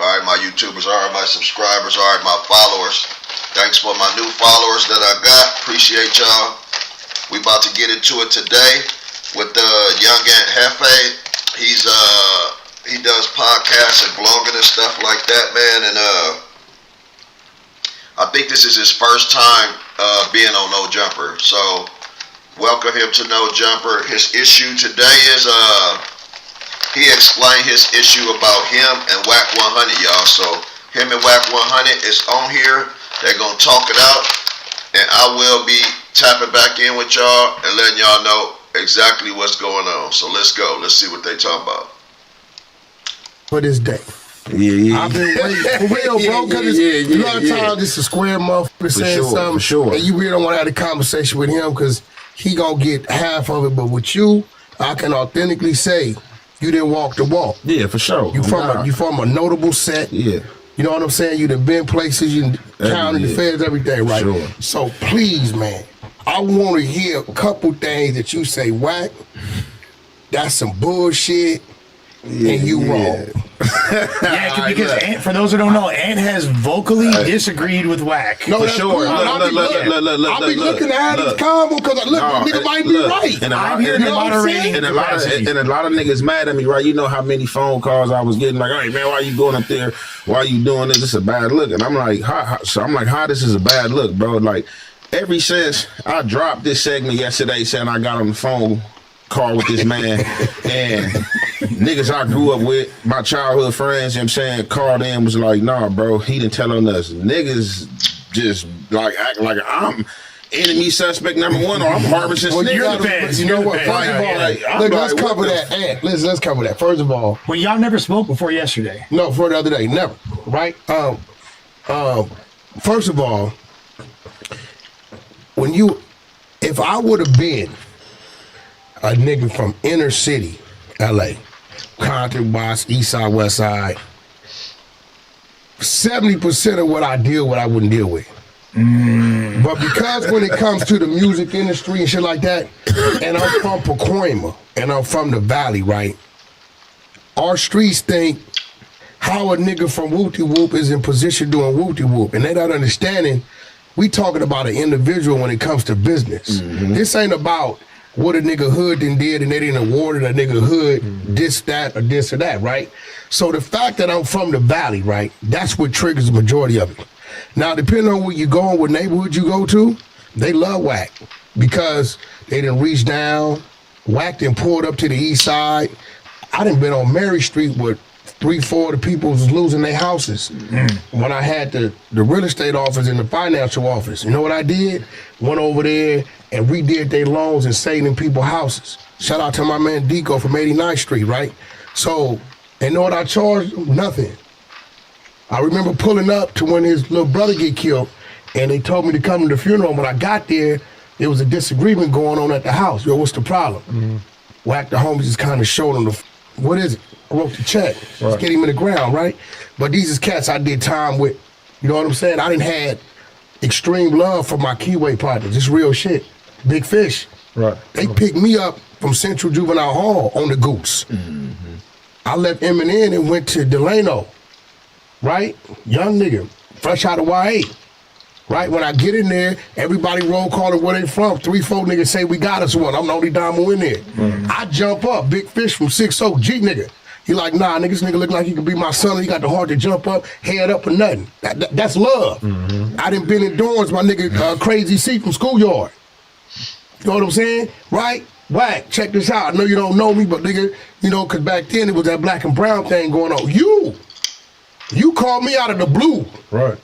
All right, my YouTubers, all right, my subscribers, all right, my followers. Thanks for my new followers that I got. Appreciate y'all. We about to get into it today with young Ant Jefe. He does podcasts and blogging and stuff like that, man. And I think this is his first time being on No Jumper. So welcome him to No Jumper. His issue today is he explained his issue about him and Whack 100, y'all. So him and Whack 100 is on here. They're going to talk it out. And I will be tapping back in with y'all and letting y'all know exactly what's going on. So let's go. Let's see what they talk about. For this day. Yeah. I've been waiting. For real, bro. Because a lot of times it's a square motherfucker saying something. For sure. And you really don't want to have a conversation with him because he going to get half of it. But with you, I can authentically say, you didn't walk the walk. Yeah, for sure. You from a notable set. Yeah. You know what I'm saying? You done been places, you counted the feds, everything, right? Sure. So please, man, I want to hear a couple things that you say, Whack, that's some bullshit, and you wrong. Yeah, because Ant, for those who don't know, Ant has vocally disagreed with Whack. No, For that's sure. cool. I'll be looking at it, calm, because nigga might be right. And I'm here to moderate. And a lot of niggas mad at me, right? You know how many phone calls I was getting, like, hey man, why you going up there? Why you doing this? This is a bad look. And I'm like, how this is a bad look, bro? Like, ever since I dropped this segment yesterday saying I got on the phone call with this man and niggas I grew up with, my childhood friends, you know what I'm saying, called in, was like, nah, bro, he didn't tell on us. Niggas just like act like I'm enemy suspect number one, or I'm harvesting niggas. You know what? First of all, let's cover that. Ant, let's cover that. First of all, well, y'all never spoke before yesterday. No, for the other day, never. Right? First of all, if I would have been a nigga from inner city, LA, Compton, Watts, East Side, West Side, 70% of what I deal with, I wouldn't deal with. But because when it comes to the music industry and shit like that, and I'm from Pacoima, and I'm from the Valley, right? Our streets think how a nigga from Whoop-de-Whoop is in position doing Whoop-de-Whoop, and they not understanding we talking about an individual when it comes to business. This ain't about what a nigga hood done did and they didn't award a nigga hood this, that, or this or that, right? So the fact that I'm from the Valley, right, that's what triggers the majority of it. Now, depending on where you going, what neighborhood you go to, they love Whack because they done reached down, whacked and pulled up to the east side. I done been on Mary Street with 3-4 of the people was losing their houses. When I had the real estate office and the financial office, you know what I did? Went over there and redid their loans and saved them people houses. Shout out to my man Deco from 89th Street, right? So, and know what I charged them? Nothing. I remember pulling up to when his little brother get killed, and they told me to come to the funeral. When I got there was a disagreement going on at the house. Yo, what's the problem? Whack the homies just kind of showed him what is it? I wrote the check. Let's get him in the ground, right? But these is cats I did time with. You know what I'm saying? I didn't had extreme love for my Keyway partners. It's real shit. Big Fish. Right. They picked me up from Central Juvenile Hall on the Goose. I left Eminem and went to Delano. Right? Young nigga. Fresh out of YA. Right? When I get in there, everybody roll calling where they from. 3-4 niggas say we got us one. I'm the only damo in there. I jump up. Big Fish from 6-0. G nigga. He like, nah, nigga, this nigga look like he could be my son. He got the heart to jump up, head up or nothing. That's love. I done been in dorms, my nigga, Crazy C from Schoolyard. You know what I'm saying? Right? Whack, check this out. I know you don't know me, but nigga, you know, cause back then it was that black and brown thing going on. You called me out of the blue. Right.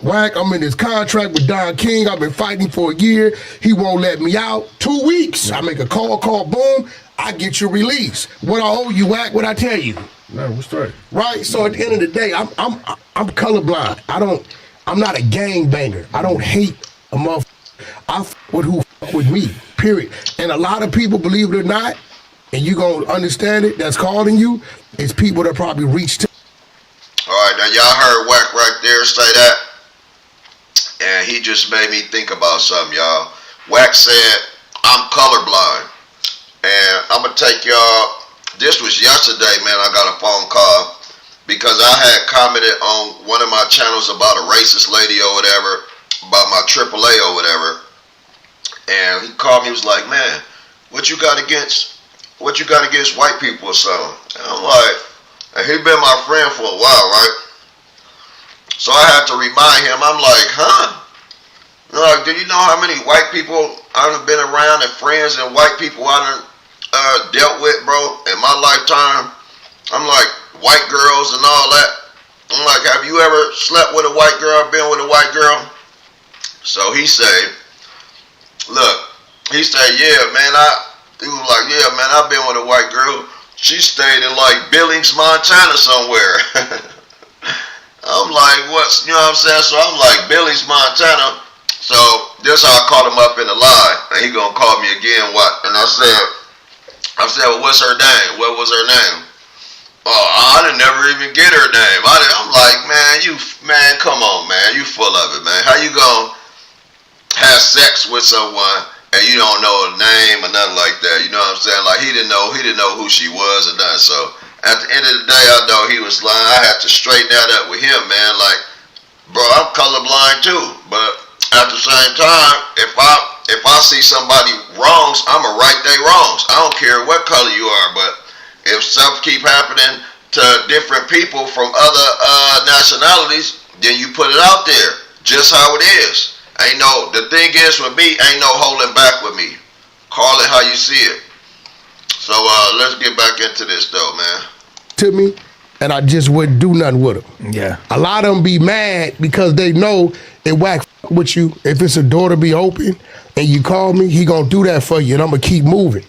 Whack, I'm in this contract with Don King. I've been fighting for a year. He won't let me out. 2 weeks. I make a call, boom. I get your release. What I owe you, Whack, what I tell you. No, we're straight. Right? So at the end of the day, I'm colorblind. I'm not a gang banger. I don't hate a motherfucker. I fuck with who fuck with me, period. And a lot of people, believe it or not, and you gonna understand it, that's calling you, it's people that probably reached to. All right, now y'all heard Whack right there say that, and he just made me think about something, y'all. Whack said, I'm colorblind, and I'm gonna take y'all, this was yesterday, man, I got a phone call, because I had commented on one of my channels about a racist lady or whatever, about my AAA or whatever. And he called me, he was like, man, what you got against white people or something? And I'm like, and he been my friend for a while, right? So I had to remind him, I'm like, huh? Like, do you know how many white people I've been around and friends and white people I done dealt with, bro, in my lifetime? I'm like, white girls and all that. I'm like, have you ever slept with a white girl, been with a white girl? So he said, look, he said, yeah, man, he was like, yeah, man, I've been with a white girl. She stayed in like Billings, Montana somewhere. I'm like, you know what I'm saying? So I'm like, Billings, Montana. So this how I called him up in the line. And he gonna call me again, what? And I said, well, what's her name? What was her name? Oh, I didn't never even get her name. I'm like, man, come on, man. You full of it, man. How you gonna have sex with someone and you don't know her name or nothing like that? You know what I'm saying? Like, he didn't know who she was or nothing. So at the end of the day, I know he was lying. I had to straighten that up with him, man. Like, bro, I'm colorblind too. But at the same time, if I see somebody wrongs, I'ma right their wrongs. I don't care what color you are, but if stuff keep happening to different people from other nationalities, then you put it out there, just how it is. The thing is with me, ain't no holding back with me. Call it how you see it. So let's get back into this though, man. To me, and I just wouldn't do nothing with them. Yeah. A lot of them be mad because they know it whack with you. If it's a door to be open and you call me, he gonna do that for you, and I'm gonna keep moving.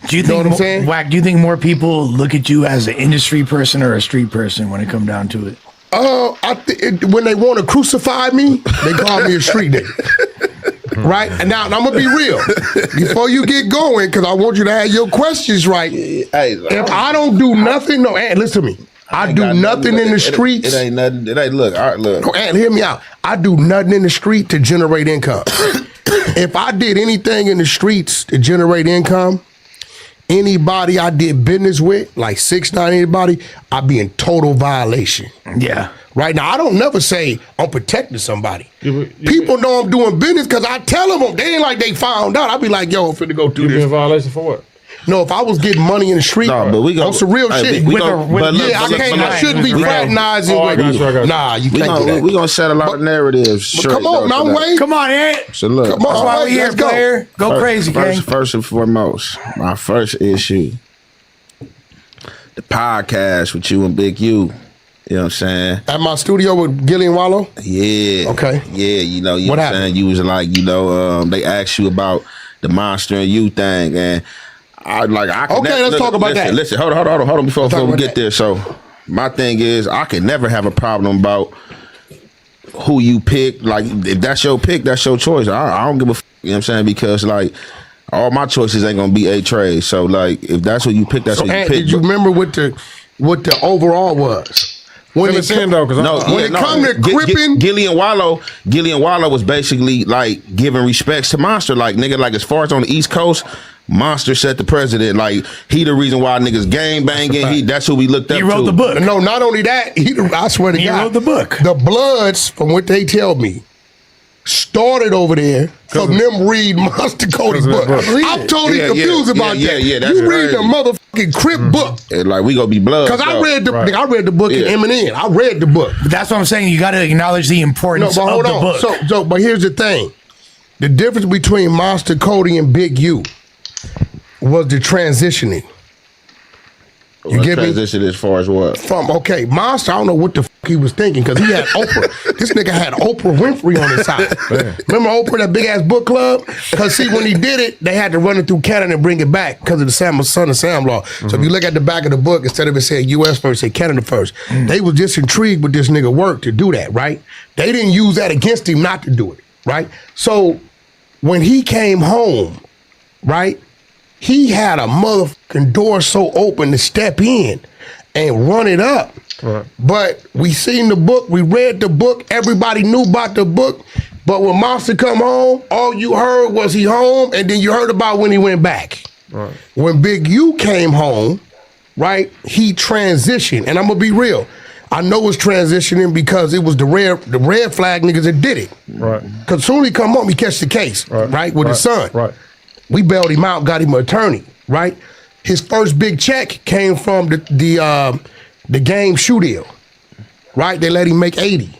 Do you think, know what I'm saying? Wack, do you think more people look at you as an industry person or a street person when it comes down to it? When they want to crucify me, they call me a street nigga. Right? And now I'm going to be real. Before you get going, because I want you to have your questions right. If I don't do nothing, listen to me. I do nothing in the streets. It ain't nothing. It ain't, look. All right, look. No, and hear me out. I do nothing in the street to generate income. If I did anything in the streets to generate income, anybody I did business with, like 6ix9ine, anybody, I'd be in total violation. Yeah. Right now, I don't never say I'm protecting somebody. People know I'm doing business because I tell them. They ain't like they found out. I'd be like, yo, I'm finna go do You this. be in violation for what? No, if I was getting money in the street, but we on some real shit. I shouldn't be fraternizing with. Nah, you can't do that. We're going to set a lot of narratives straight. Come on, now wait. Come on, Ed. So look. Come on, that's why we here, player. Go crazy, gang. First and foremost, my first issue, the podcast with you and Big U. You know what I'm saying? At my studio with Gilly and Wallow? Yeah. Okay. Yeah, you know what I'm saying? You was like, they asked you about the Monster and You thing, and let's talk about that. Listen, hold on before we get there. So my thing is, I can never have a problem about who you pick. Like, if that's your pick, that's your choice. I don't give a you know what I'm saying? Because like all my choices ain't gonna be A-Trade. So like if that's what you pick, that's what you pick. Did you remember what the overall was? When it come to gripping, Gilly and Wallow was basically like giving respects to Monster. Like, nigga, like as far as on the East Coast, Monster set the president. Like, he the reason why niggas gang banging. That's who we looked up to. He wrote the book. No, not only that, I swear to God. He wrote the book. The Bloods, from what they tell me, started over there from them read Monster Cody's book. I'm totally confused about that. Yeah, that's you read the motherfucking Crip book. And like, we gonna be Bloods. Because I read the book in Eminem. I read the book. But that's what I'm saying. You got to acknowledge the importance of the book. But here's the thing. The difference between Monster Cody and Big U was the transitioning. You get me? Transition as far as what? Monster, I don't know what the fuck he was thinking because he had Oprah. This nigga had Oprah Winfrey on his side. Remember Oprah, that big ass book club? Because see, when he did it, they had to run it through Canada and bring it back because of the Son of Sam law. So if you look at the back of the book, instead of it saying U.S. first, say Canada first. They was just intrigued with this nigga work to do that, right? They didn't use that against him not to do it, right? So when he came home, right, he had a motherfucking door so open to step in and run it up. Right. But we seen the book, we read the book, everybody knew about the book. But when Monster come home, all you heard was he home, and then you heard about when he went back. Right. When Big U came home, right, he transitioned. And I'm gonna be real. I know it's transitioning because it was the red flag niggas that did it. Right. Because soon he come up, he catch the case, right, with his son. Right. We bailed him out, got him an attorney, right? His first big check came from the game shoe deal, right? They let him make 80,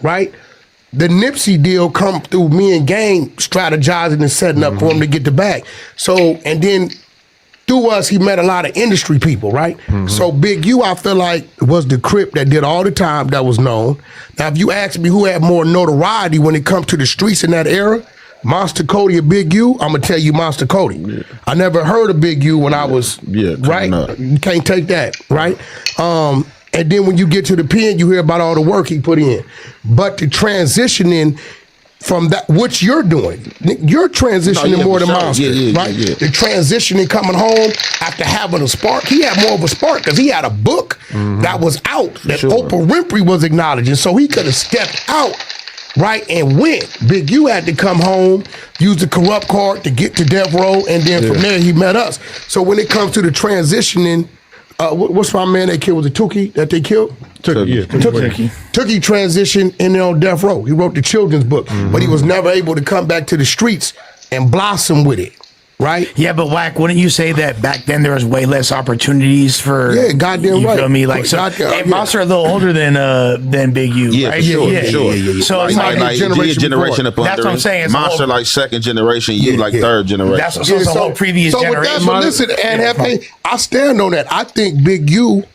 right? The Nipsey deal come through me and Game strategizing and setting up for him to get the bag. So, and then through us, he met a lot of industry people, right? So Big U, I feel like, was the Crip that did all the time that was known. Now, if you ask me who had more notoriety when it comes to the streets in that era, Monster Cody or Big U, I'm gonna tell you Monster Cody. Yeah. I never heard of Big U when I was right. You can't take that, right? And then when you get to the pen, you hear about all the work he put in. But the transitioning from that, which you're doing, you're transitioning more than Monster, right? The transitioning coming home after having a spark. He had more of a spark because he had a book that was out that Oprah Winfrey was acknowledging, so he could have stepped out. Right, and went. Big U had to come home, use the corrupt card to get to Death Row, and then from there he met us. So when it comes to the transitioning, what's my man they killed? Was it Tookie that they killed? Tookie transitioned and then on Death Row. He wrote the children's book, but he was never able to come back to the streets and blossom with it. Right? Yeah, but Wack, wouldn't you say that back then there was way less opportunities for? Yeah, goddamn you right. Feel me? Like, so, Monster a little older than Big U, right? Sure. So it's like he a generation up under. That's what I'm saying. It's Monster like second generation, you like third generation. That's so it's a whole previous generation. So listen, and I stand on that. I think Big U,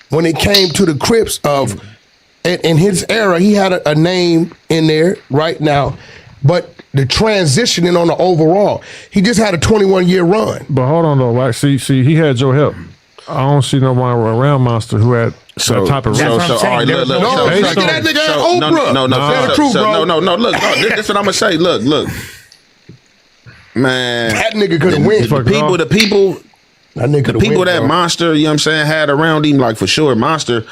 when it came to the Crips of, in his era, he had a name in there right now, but the transitioning on the overall, he just had a 21-year run. But hold on though, like see, he had your help. I don't see no one around Monster who had that type of. All right, look. That nigga had Oprah. No. Look, this is what I'm gonna say. Look, man. That nigga could have win. The people that Monster, you know what I'm saying, had around him, like for sure, Monster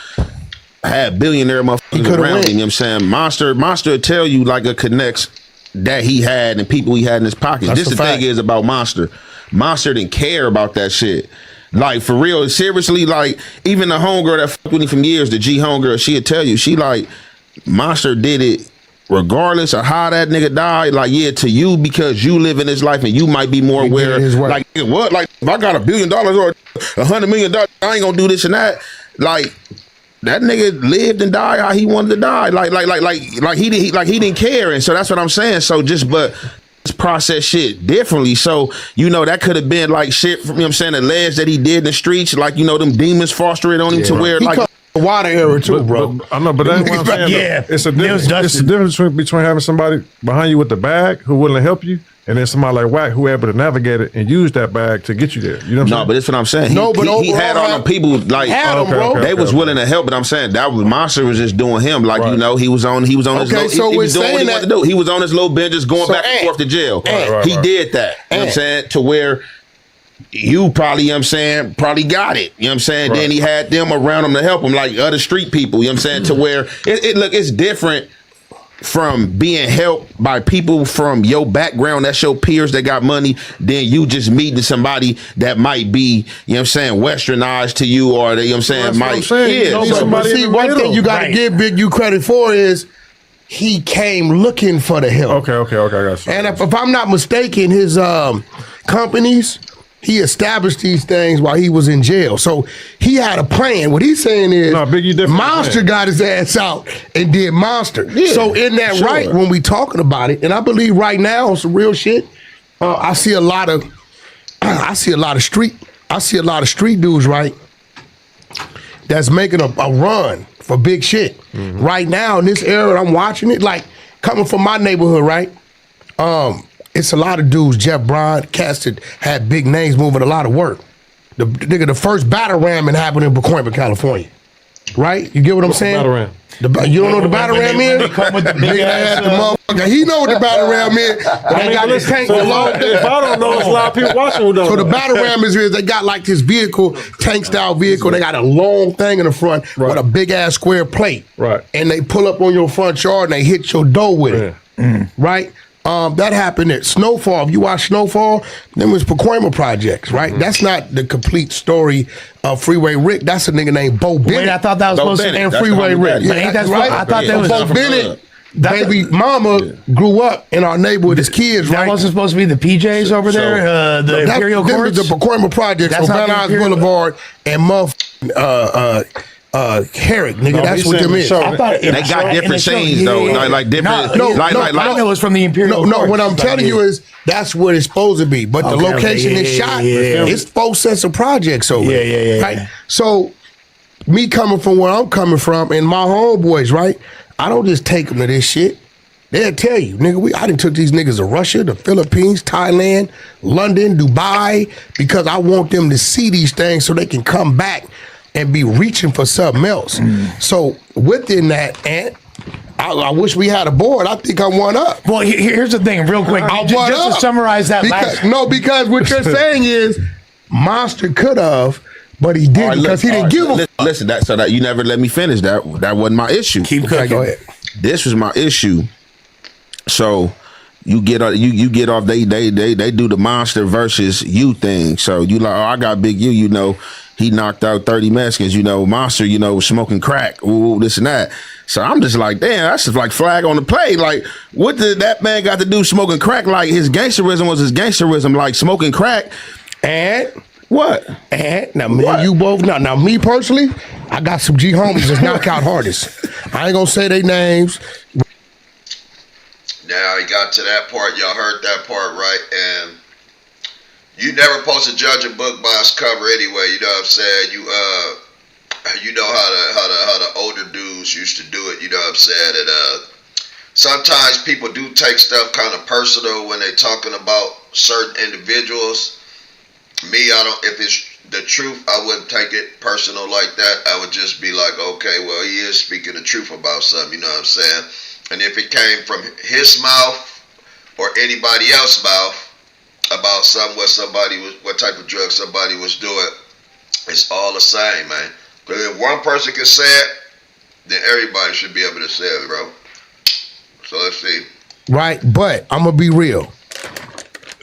had billionaire motherfuckers around him. You know what I'm saying, Monster tell you like a connects that he had and people he had in his pocket. This the thing is about Monster. Monster didn't care about that shit. Like for real, seriously, like even the homegirl that fucked with him from years, the G homegirl, she'd tell you, she like, Monster did it regardless of how that nigga died. Like, yeah, to you because you live in his life and you might be more aware. Like, what? Like, if I got $1 billion or $100 million, I ain't gonna do this and that. Like, that nigga lived and died how he wanted to die. Like he didn't care. And so that's what I'm saying. So but process shit differently. So, you know, that could have been like shit from, you know what I'm saying, alleged that he did in the streets. Like, you know, them demons foster it on him to where he like the water era too, bro. I know, but that's what I'm saying. Yeah, it's a difference between having somebody behind you with the bag who willing to help you, and then somebody like Wack who able to navigate it and use that bag to get you there. You know what I'm saying? No, but that's what I'm saying. He had all them people like they was willing to help, but I'm saying that was Monster was just doing him. Like, you know, he was on his little, he was doing what he wanted to do. He was on his little bench just going back and forth to jail. He did that. You know what I'm saying? To where you probably, you know what I'm saying, probably got it. You know what I'm saying? Then he had them around him to help him, like other street people, you know what I'm saying? To where it's different from being helped by people from your background, that's your peers that got money, then you just meeting somebody that might be, you know what I'm saying, westernized to you, or they, you know what I'm saying, but see, one thing you gotta give Big U credit for is he came looking for the help. Okay, I got you. And if I'm not mistaken, his companies, he established these things while he was in jail. So he had a plan. What he's saying is Monster got his ass out and did Monster. Yeah, so in that right, when we talking about it, and I believe right now on some real shit, I see a lot of street dudes, right, that's making a run for big shit. Right now in this era, I'm watching it, like coming from my neighborhood, right? It's a lot of dudes, Jeff Bryan, cats that had big names moving a lot of work. The first battle ramming happened in Pacoima, California. Right? You get what I'm saying? Battle ram. You don't know what the battle ram is? He know what the battle ram is. They got this tank. If I don't know, there's a lot of people watching who don't know. So the battle ram is they got like this vehicle, tank style vehicle. They got a long thing in the front with a big ass square plate. Right. And they pull up on your front yard and they hit your door with it. Right? That happened at Snowfall. If you watch Snowfall, them was Pacoima projects, right? That's not the complete story of Freeway Rick. That's a nigga named Bo Bennett. Wait, I thought that was supposed to. And Freeway Rick. But ain't that right? I thought that was Bo Bennett. Baby mama grew up in our neighborhood as kids, right? That wasn't supposed to be the PJs over there, the Imperial Courts? The Pacoima projects on Van Nuys Boulevard and Herrick, nigga. No, that's what them is. I thought They got different scenes though, like different. I know it's from the Imperial No, Courts. what I'm telling you is that's what it's supposed to be. But the location is shot. It's 4 sets of projects over there. Yeah. Right? So, me coming from where I'm coming from and my homeboys, right? I don't just take them to this shit. They'll tell you, nigga, I done took these niggas to Russia, the Philippines, Thailand, London, Dubai, because I want them to see these things so they can come back and be reaching for something else. So within that, Ant, I wish we had a board. I think I won up. Well, here's the thing, real quick. Just to summarize that because what you're saying is Monster could have, but he didn't because he didn't give a Listen, that you never let me finish. That wasn't my issue. Keep cooking. Go ahead. This was my issue. So you get off. They do the Monster versus you thing. So you like, I got Big U. You know, he knocked out 30 Mexicans. You know, Monster. You know, smoking crack. Ooh, this and that. So I'm just like, damn, that's just like flag on the play. Like, what did that man got to do smoking crack? Like his gangsterism was his gangsterism. Like smoking crack. And what? And now me and you both know. Now me personally, I got some G homies that's knockout hardest. I ain't gonna say their names. Now he got to that part. Y'all heard that part, right? And you never supposed to judge a book by its cover anyway. You know what I'm saying? You know how the older dudes used to do it. You know what I'm saying? And sometimes people do take stuff kind of personal when they talking about certain individuals. Me, I don't. If it's the truth, I wouldn't take it personal like that. I would just be like, okay, well, he is speaking the truth about something. You know what I'm saying? And if it came from his mouth or anybody else's mouth about something, what type of drug somebody was doing, it's all the same, man. Because if one person can say it, then everybody should be able to say it, bro. So let's see. Right, but I'm gonna be real.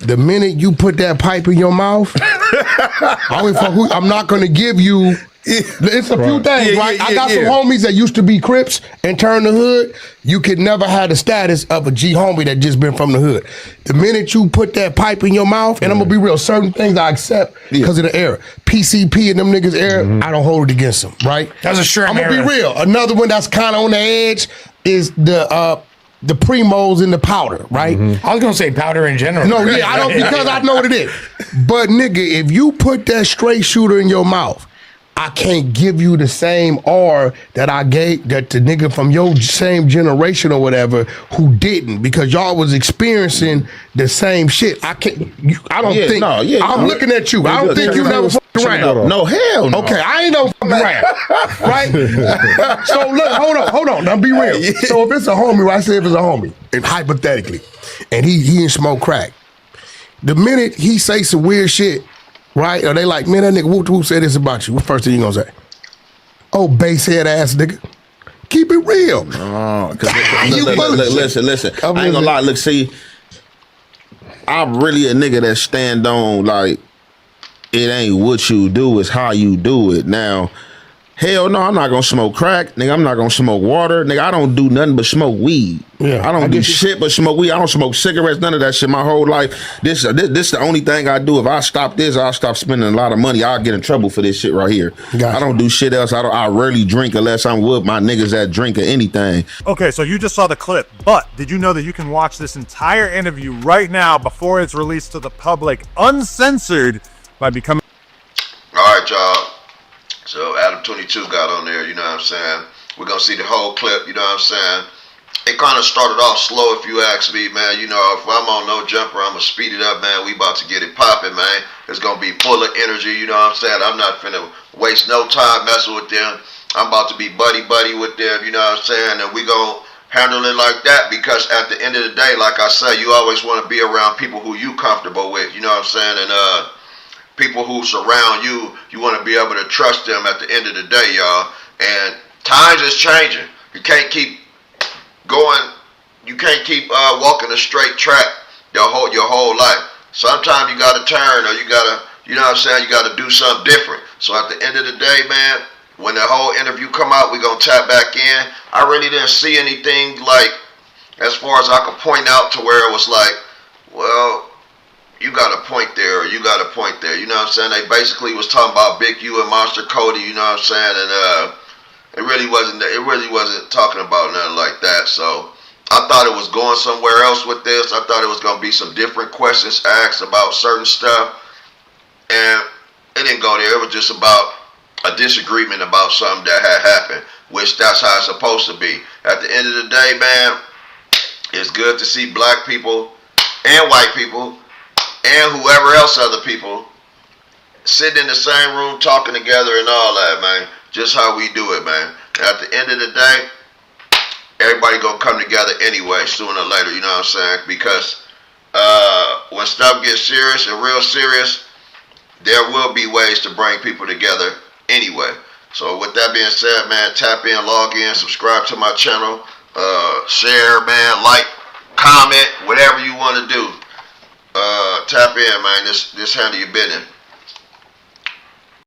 The minute you put that pipe in your mouth, I'm not gonna give you. It's a few things, right? I got some homies that used to be Crips and turned the hood. You could never have the status of a G homie that just been from the hood. The minute you put that pipe in your mouth, and I'm gonna be real, certain things I accept because of the era. PCP and them niggas era, I don't hold it against them, right? That's a sure. I'm gonna be real. Another one that's kind of on the edge is the Primos and the powder, right? I was gonna say powder in general. No, I don't because I know what it is. But nigga, if you put that straight shooter in your mouth, I can't give you the same R that I gave that the nigga from your same generation or whatever who didn't, because y'all was experiencing the same shit. I can't. I'm looking at you. I don't think you never fucked around. No, hell no. Okay, I ain't no fucking around, right? So look, hold on. Now be real. So if it's a homie, right? Say if it's a homie, and hypothetically, and he didn't smoke crack, the minute he say some weird shit, right? Or they like, man, that nigga whoop said this about you. What first thing you gonna say? Oh, bass head ass nigga. Keep it real. Oh, listen. I ain't gonna lie. Look, see, I'm really a nigga that stand on like it ain't what you do, it's how you do it. Now, hell no, I'm not gonna smoke crack, nigga. I'm not gonna smoke water, nigga. I don't do nothing but smoke weed. Yeah, I don't do shit but smoke weed. I don't smoke cigarettes, none of that shit. My whole life, this the only thing I do. If I stop this, I'll stop spending a lot of money. I'll get in trouble for this shit right here. Gotcha. I don't do shit else. I rarely drink unless I'm with my niggas that drink or anything. Okay, so you just saw the clip, but did you know that you can watch this entire interview right now before it's released to the public, uncensored, by becoming. All right, y'all. So Adam 22 got on there, you know what I'm saying? We're going to see the whole clip, you know what I'm saying? It kind of started off slow if you ask me, man. You know, if I'm on No Jumper, I'm going to speed it up, man. We about to get it popping, man. It's going to be full of energy, you know what I'm saying? I'm not finna waste no time messing with them. I'm about to be buddy-buddy with them, you know what I'm saying? And we going to handle it like that because at the end of the day, like I say, you always want to be around people who you comfortable with, you know what I'm saying? And, people who surround you, you want to be able to trust them at the end of the day, y'all. And times is changing. You can't keep going you can't keep walking a straight track your whole life. Sometimes you gotta turn, or you gotta, you know what I'm saying, you gotta do something different. So at the end of the day, man, when the whole interview come out, we gonna tap back in. I really didn't see anything like, as far as I could point out to where it was like, well, you got a point there, or you got a point there. You know what I'm saying? They basically was talking about Big U and Monster Cody. You know what I'm saying? And it really wasn't talking about nothing like that. So I thought it was going somewhere else with this. I thought it was gonna be some different questions asked about certain stuff, and it didn't go there. It was just about a disagreement about something that had happened, which that's how it's supposed to be. At the end of the day, man, it's good to see black people and white people and whoever else other people sitting in the same room talking together and all that, man. Just how we do it, man. And at the end of the day, everybody gonna come together anyway, sooner or later, you know what I'm saying? Because when stuff gets serious and real serious, there will be ways to bring people together anyway. So with that being said, man, tap in, log in, subscribe to my channel, share, man, like, comment, whatever you want to do. Tap in, man. This handle your business.